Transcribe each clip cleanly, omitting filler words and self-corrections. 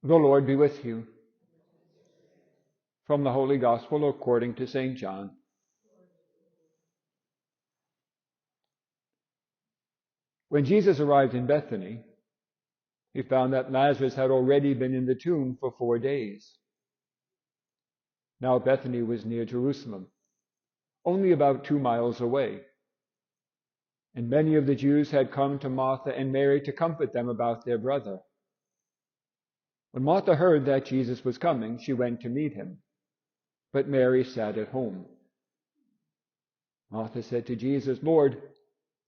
The Lord be with you. From the Holy Gospel according to St. John. When Jesus arrived in Bethany, he found that Lazarus had already been in the tomb for 4 days. Now Bethany was near Jerusalem, only about 2 miles away. And many of the Jews had come to Martha and Mary to comfort them about their brother. When Martha heard that Jesus was coming, she went to meet him, but Mary sat at home. Martha said to Jesus, "Lord,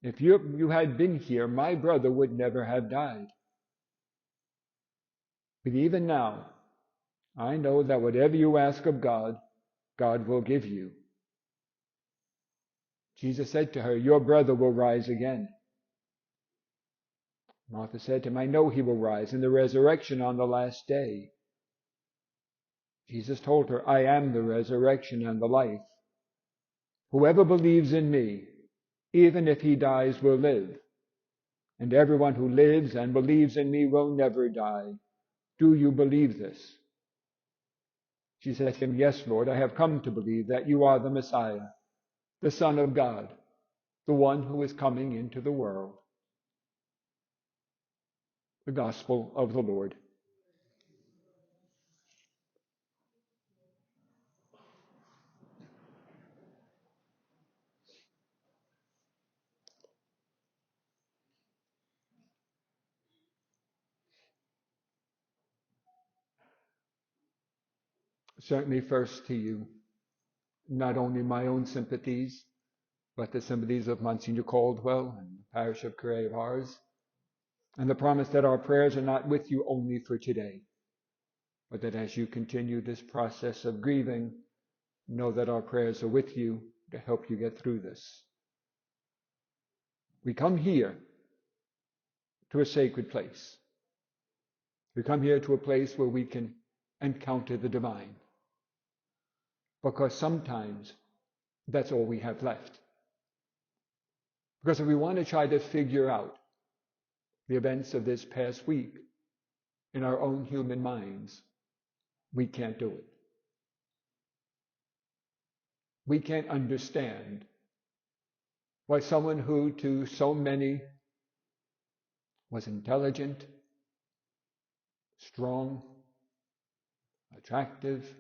if you had been here, my brother would never have died. But even now, I know that whatever you ask of God, God will give you." Jesus said to her, "Your brother will rise again." Martha said to him, "I know he will rise in the resurrection on the last day." Jesus told her, "I am the resurrection and the life. Whoever believes in me, even if he dies, will live. And everyone who lives and believes in me will never die. Do you believe this?" She said to him, "Yes, Lord, I have come to believe that you are the Messiah, the Son of God, the one who is coming into the world." The Gospel of the Lord. Certainly first to you, not only my own sympathies, but the sympathies of Monsignor Caldwell and the parish of Cray of Ars, and the promise that our prayers are not with you only for today, but that as you continue this process of grieving, know that our prayers are with you to help you get through this. We come here to a sacred place. We come here to a place where we can encounter the divine, because sometimes that's all we have left. Because if we want to try to figure out the events of this past week in our own human minds, we can't do it. We can't understand why someone who to so many was intelligent, strong, attractive,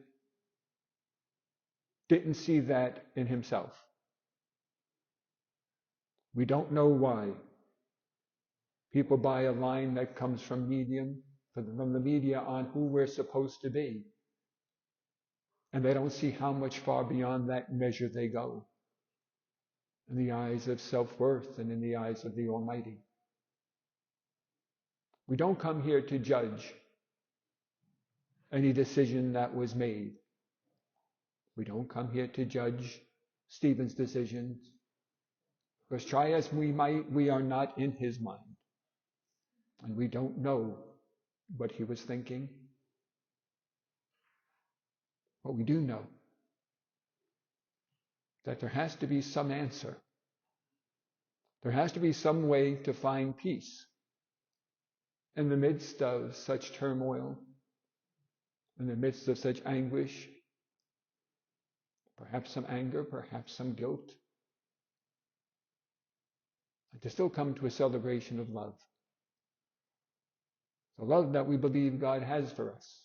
didn't see that in himself. We don't know why people buy a line that comes from the media on who we're supposed to be, and they don't see how much far beyond that measure they go in the eyes of self-worth and in the eyes of the Almighty. We don't come here to judge any decision that was made. We don't come here to judge Stephen's decisions, because try as we might, we are not in his mind. And we don't know what he was thinking. But we do know that there has to be some answer. There has to be some way to find peace in the midst of such turmoil, in the midst of such anguish, perhaps some anger, perhaps some guilt, and to still come to a celebration of love. The love that we believe God has for us.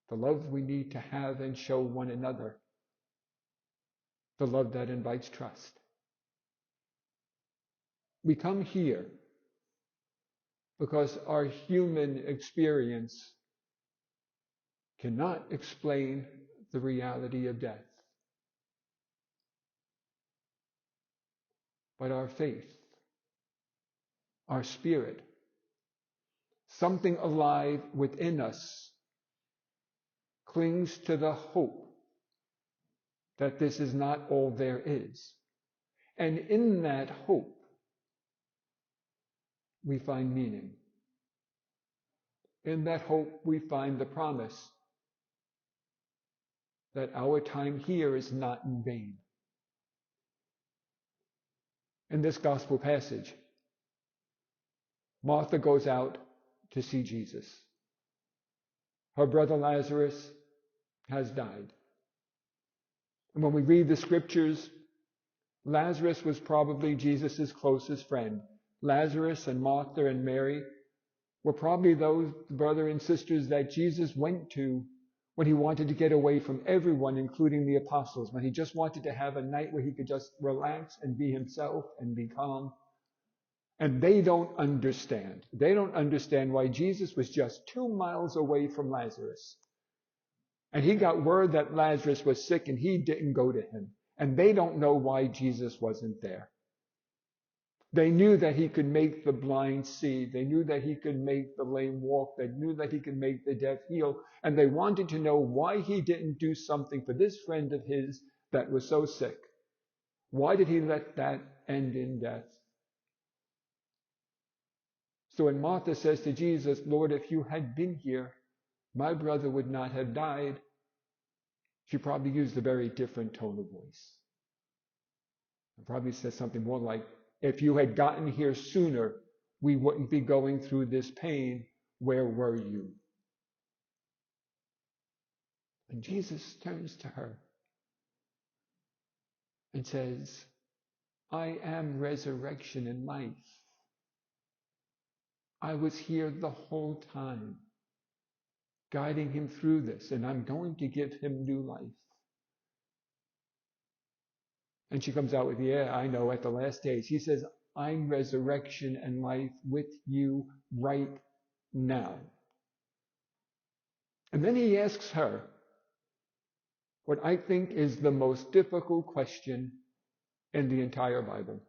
The love we need to have and show one another. The love that invites trust. We come here because our human experience cannot explain the reality of death. But our faith, our spirit, something alive within us, clings to the hope that this is not all there is. And in that hope, we find meaning. In that hope, we find the promise that our time here is not in vain. In this gospel passage, Martha goes out to see Jesus. Her brother Lazarus has died. And when we read the scriptures, Lazarus was probably Jesus' closest friend. Lazarus and Martha and Mary were probably those brothers and sisters that Jesus went to when he wanted to get away from everyone, including the apostles, when he just wanted to have a night where he could just relax and be himself and be calm. And they don't understand. They don't understand why Jesus was just 2 miles away from Lazarus. And he got word that Lazarus was sick and he didn't go to him. And they don't know why Jesus wasn't there. They knew that he could make the blind see. They knew that he could make the lame walk. They knew that he could make the deaf heal. And they wanted to know why he didn't do something for this friend of his that was so sick. Why did he let that end in death? So when Martha says to Jesus, Lord, if you had been here, my brother would not have died, she probably used a very different tone of voice. And probably says something more like, if you had gotten here sooner, we wouldn't be going through this pain. Where were you? And Jesus turns to her and says, I am resurrection and life. I was here the whole time, guiding him through this, and I'm going to give him new life. And she comes out with, yeah, I know, at the last days. He says, I'm resurrection and life with you right now. And then he asks her what I think is the most difficult question in the entire Bible.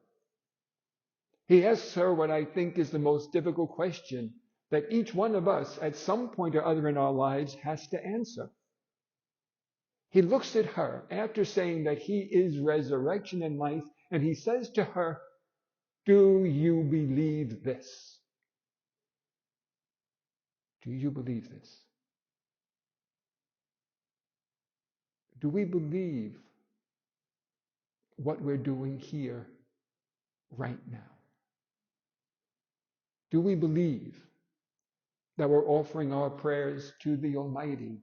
He asks her what I think is the most difficult question that each one of us at some point or other in our lives has to answer. He looks at her after saying that he is resurrection and life, and he says to her, do you believe this? Do you believe this? Do we believe what we're doing here right now? Do we believe that we're offering our prayers to the Almighty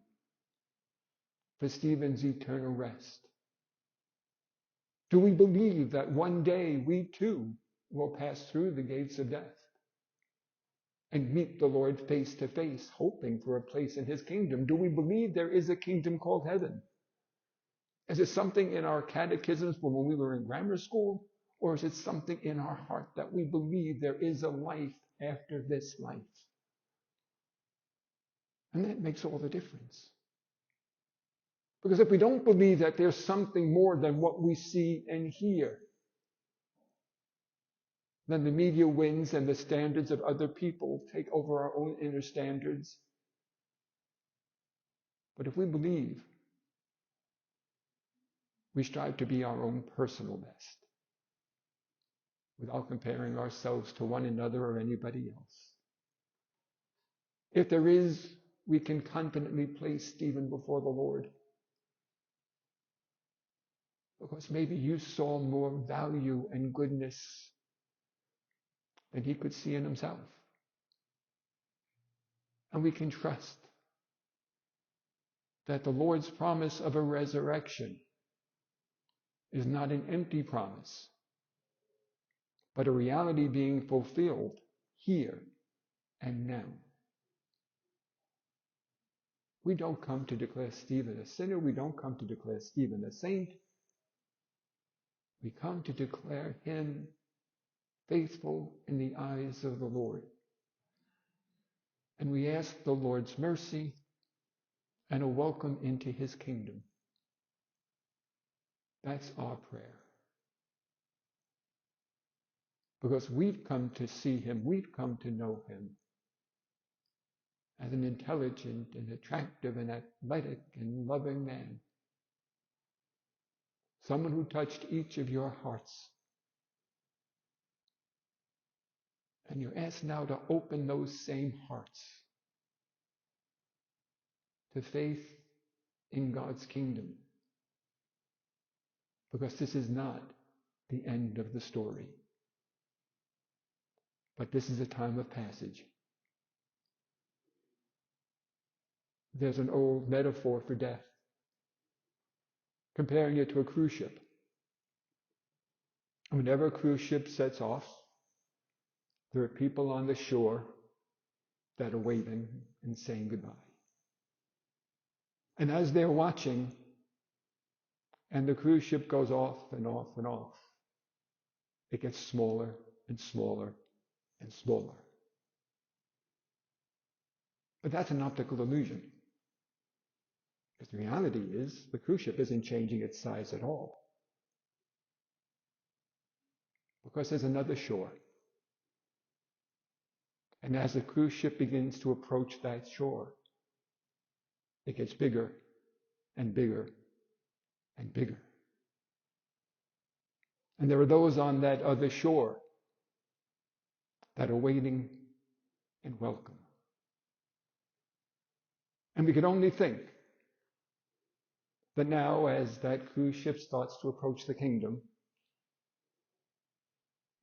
for Stephen's eternal rest? Do we believe that one day we too will pass through the gates of death and meet the Lord face to face, hoping for a place in his kingdom? Do we believe there is a kingdom called heaven? Is it something in our catechisms from when we were in grammar school? Or is it something in our heart that we believe there is a life after this life? And that makes all the difference. Because if we don't believe that there's something more than what we see and hear, then the media wins and the standards of other people take over our own inner standards. But if we believe, we strive to be our own personal best without comparing ourselves to one another or anybody else. If there is, we can confidently place Stephen before the Lord. Because maybe you saw more value and goodness than he could see in himself. And we can trust that the Lord's promise of a resurrection is not an empty promise, but a reality being fulfilled here and now. We don't come to declare Stephen a sinner. We don't come to declare Stephen a saint. We come to declare him faithful in the eyes of the Lord. And we ask the Lord's mercy and a welcome into his kingdom. That's our prayer. Because we've come to see him, we've come to know him as an intelligent and attractive and athletic and loving man. Someone who touched each of your hearts. And you're asked now to open those same hearts to faith in God's kingdom. Because this is not the end of the story. But this is a time of passage. There's an old metaphor for death, comparing it to a cruise ship. Whenever a cruise ship sets off, there are people on the shore that are waving and saying goodbye. And as they're watching, and the cruise ship goes off and off and off, it gets smaller and smaller and smaller. But that's an optical illusion. Because the reality is, the cruise ship isn't changing its size at all. Because there's another shore. And as the cruise ship begins to approach that shore, it gets bigger and bigger and bigger. And there are those on that other shore that are waiting and welcome. And we can only think that now, as that cruise ship starts to approach the kingdom,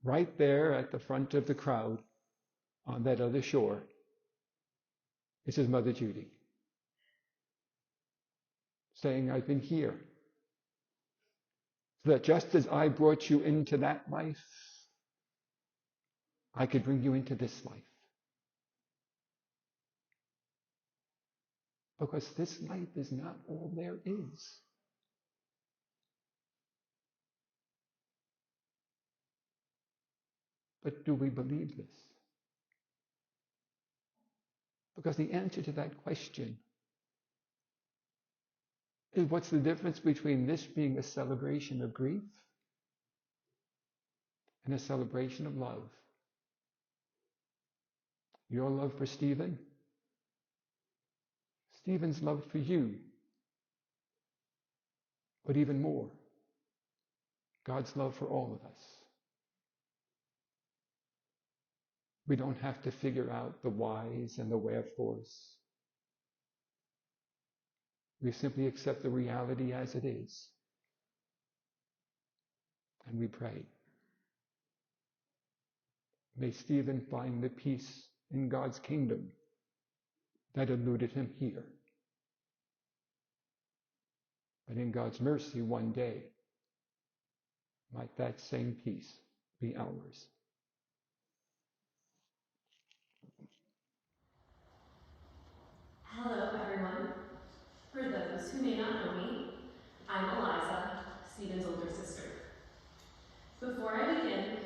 right there at the front of the crowd on that other shore is his mother Judy, saying, I've been here, so that just as I brought you into that life, I could bring you into this life. Because this life is not all there is. But do we believe this? Because the answer to that question is, what's the difference between this being a celebration of grief and a celebration of love? Your love for Stephen, Stephen's love for you, but even more, God's love for all of us. We don't have to figure out the whys and the wherefores. We simply accept the reality as it is. And we pray. May Stephen find the peace in God's kingdom that eluded him here. But in God's mercy, one day, might that same peace be ours. Hello, everyone. For those who may not know me, I'm Eliza, Stephen's older sister. Before I begin,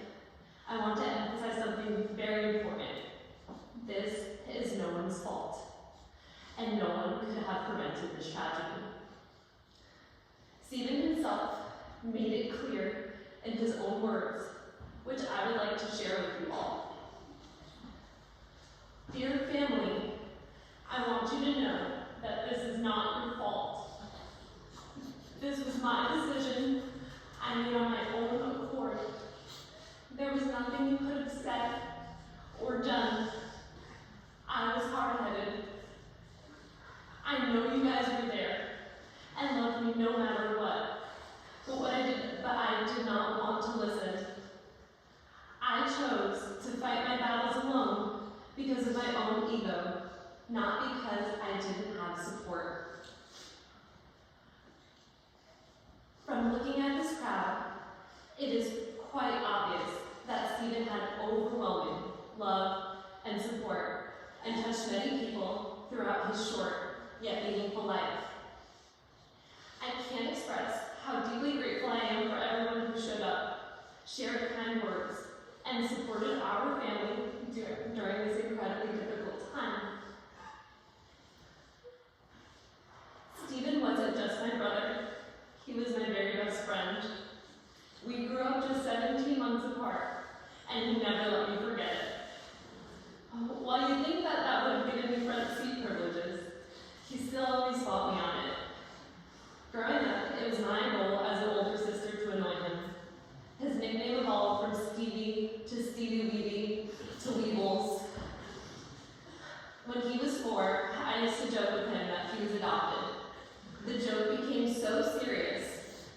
I want to emphasize something very important. This is no one's fault, and no one could have prevented this tragedy. Stephen himself made it clear in his own words, which I would like to share with you all. Dear family, I want you to know that this is not your fault. This was my decision I made on my own accord. There was nothing you could have said or done. I was hard-headed. I know you guys were there and loved me no matter what. But I did not want to listen. I chose to fight my battles alone because of my own ego, not because I didn't have support. From looking at this crowd, it is quite obvious that Stephen had overwhelming love and support and touched many people throughout his short yet meaningful life. I can't express how deeply grateful I am for everyone who showed up, shared kind words, and supported our family during this incredibly difficult time. Stephen wasn't just my brother, he was my very best friend. We grew up just 17 months apart, and he never let me forget it. While you think that would have given me front seat privileges, he still always fought me on it. Growing up, it was my goal as an older sister to annoy him. His nickname evolved from Stevie to Stevie Weeby to Weebles. When he was 4, I used to joke with him that he was adopted. The joke became so serious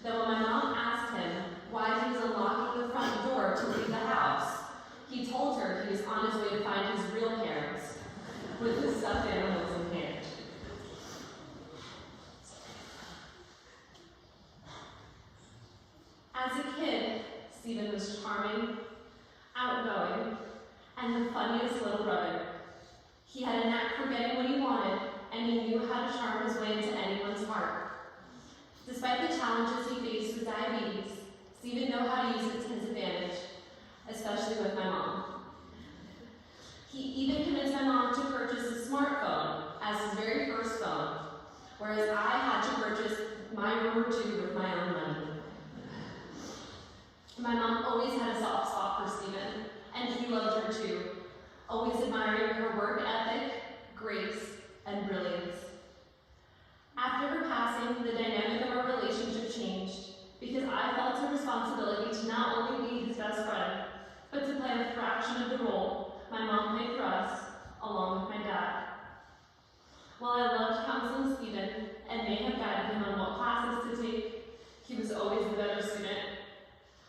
that when my mom asked him why he was unlocking the front door to leave the house, he told her he was on his way to find his real parents with his stuffed animals in hand. Despite the challenges he faced with diabetes, Stephen knew how to use it to his advantage, especially with my mom. He even convinced my mom to purchase a smartphone as his very first phone, whereas I had to purchase my room or two with my own money. My mom always had a soft spot for Stephen, and he loved her too, always admiring her work ethic, grace, and brilliance. After her passing, the dynamic of our relationship changed because I felt a responsibility to not only be his best friend, but to play a fraction of the role my mom played for us, along with my dad. While I loved counseling Stephen and may have guided him on what classes to take, he was always the better student.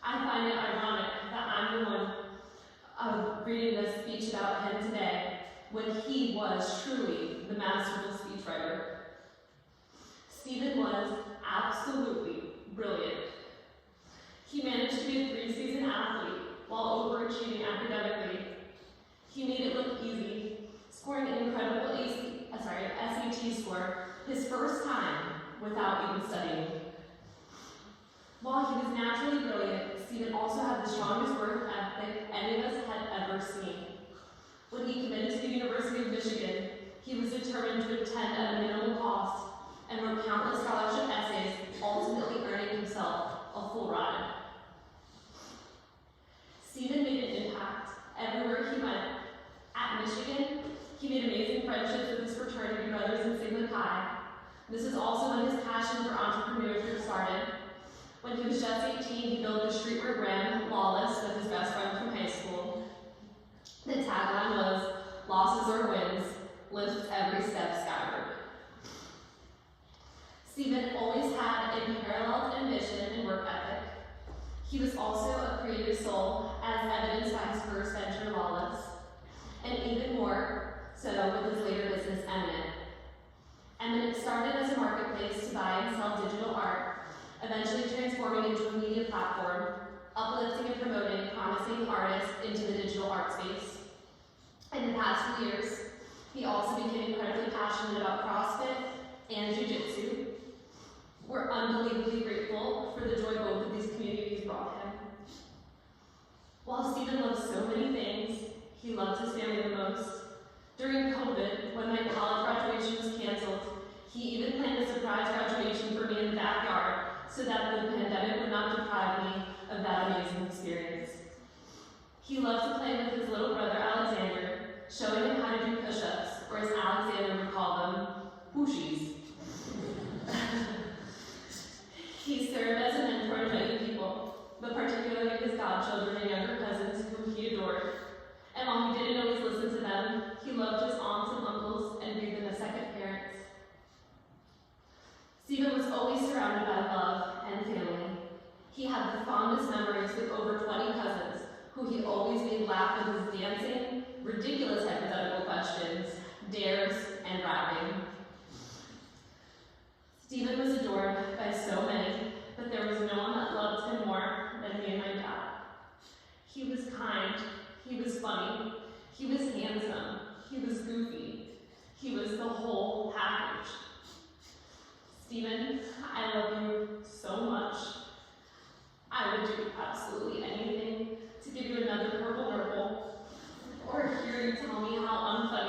I find it ironic that I'm the one reading this speech about him today, when he was truly the masterful speechwriter. Stephen was absolutely brilliant. He managed to be a 3-season athlete while overachieving academically. He made it look easy, scoring an incredible SAT score his first time without even studying. While he was naturally brilliant, Stephen also had the strongest work ethic any of us had ever seen. When he committed to the University of Michigan, he was determined to attend at a minimal cost and wrote countless scholarship essays, ultimately earning himself a full ride. Stephen made an impact everywhere he went. At Michigan, he made amazing friendships with his fraternity brothers in Sigma Chi. This is also when his passion for entrepreneurship started. When he was just 18, he built the streetwear brand Lawless with his best friend from high school. The tagline was, "Losses or wins, lift every step skyward." Stephen always had a unparalleled ambition and work ethic. He was also a creative soul, as evidenced by his first venture, Lawless, and even more so with his later business, Eminent. Eminent started as a marketplace to buy and sell digital art, eventually transforming into a media platform, uplifting and promoting promising artists into the digital art space. In the past few years, he also became incredibly passionate about CrossFit and Jiu-Jitsu. We're unbelievably grateful for the joy both of these communities brought him. While Stephen loved so many things, he loved his family the most. During COVID, when my college graduation was canceled, he even planned a surprise graduation for me in the backyard so that the pandemic would not deprive me of that amazing experience. He loved to play with his little brother Alexander, showing him how to do push-ups, or as Alexander would call them, pushies. He served as a mentor to many people, but particularly his godchildren and younger cousins whom he adored. And while he didn't always listen to them, he loved his aunts and uncles and viewed them as second parents. Stephen was always surrounded by love and family. He had the fondest memories with over 20 cousins, who he always made laugh with his dancing, ridiculous hypothetical questions, dares, and rapping. Stephen was adored by so many, but there was no one that loved him more than me and my dad. He was kind, he was funny, he was handsome, he was goofy, he was the whole package. Stephen, I love you so much. I would do absolutely anything to give you another purple nurple, or hear you tell me how unfunny